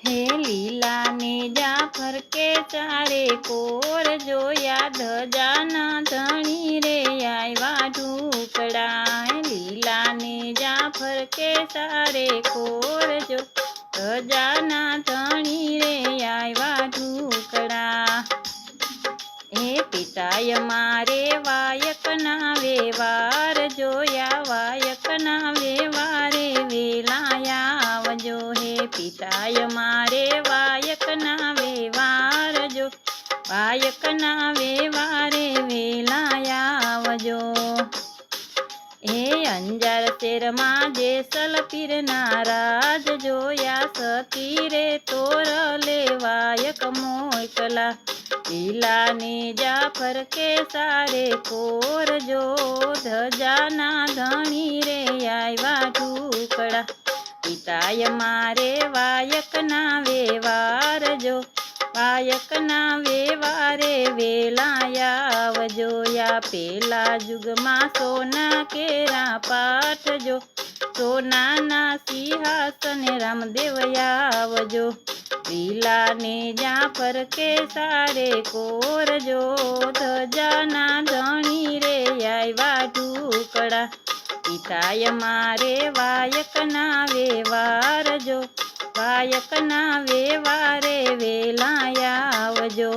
હે લીલા ને જાફર કે ચારે કોર જોયા ધજાના ધણી રે આવ્યા ઢુકડા લીલા ને જાફર કે ચારે કોર જો ધજાના ધણી રે આવ્યા ઢુકડા હે પિતાય મારે વાયકના વ્યવહાર જોયા વાયકના વ્યવહારે વેલાયા આવજો હે પિતાય મારે વાયકના વ્યવહાર જો વાયકના વ્યવહારે વેલાયા આવજો હે અંજાર શેરમાં જેસલ પીરના રાજ જોયા સતી રે તોર લેવાયક મોકલા લીલા ને જાફર કે સારે કોર જો ધજાના ધણી રે આવ્યા ઢુકડા પિતાય મારે વાયકના વ્યવહાર જો વાયકના વ્યવહારે વેલાયા આવજો યા પેલા યુગમાં સોના કેરા પાઠજો સોનાના સિંહાસન રામદેવયા આવજો લીલા ને જાફર કે સારે કોર જો ધજાના ધણી રે આવ્યા ઢુકડા પિતાય મારે વાયકના વ્યવહાર જો વાયકના વ્યવહારે વેલાયા આવજો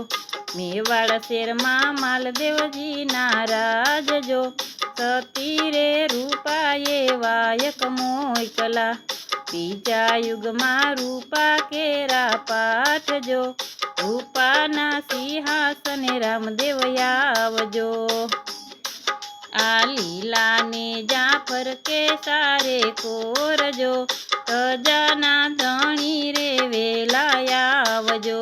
મેવાડ શેરમાં માલદેવજીના રાજ જો સતી રે રૂપાએ વાયક મોકલા ત્રીજા યુગમાં રૂપા કેરા પાઠજો રૂપાના સિંહાસને રામદેવયા આવજો આ લીલા ને જાફર કે સારે કોરજો ધજાના ધણી રે વેલાયા આવજો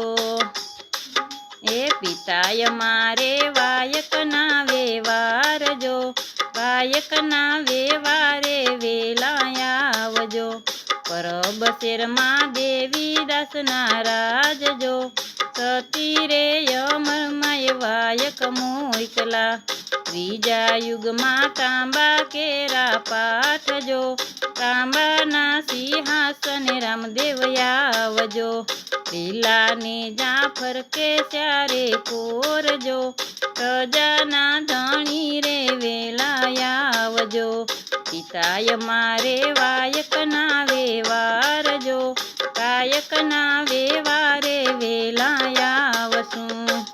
એ પિતાય મારે વાયકના વ્યવહાર જો વાયકના વ્યવહારે વેલાયા આવજો પરબ શેરમાં દેવી દાસના રાજ જો સતી રે અમરમય વાયક મોકલા ત્રીજા યુગમાં તાંબા કેરા પાઠજો તાંબાના સિંહાસન રામદેવયા આવજો લીલા ને જાફર કે ચારે કોરજો પ્રજાના ધણી રે વેલાયા આવજો પિતાય મારે વાયકના વ્યવહાર જો કાયકના વ્યવહારે વેલાયા આવશું।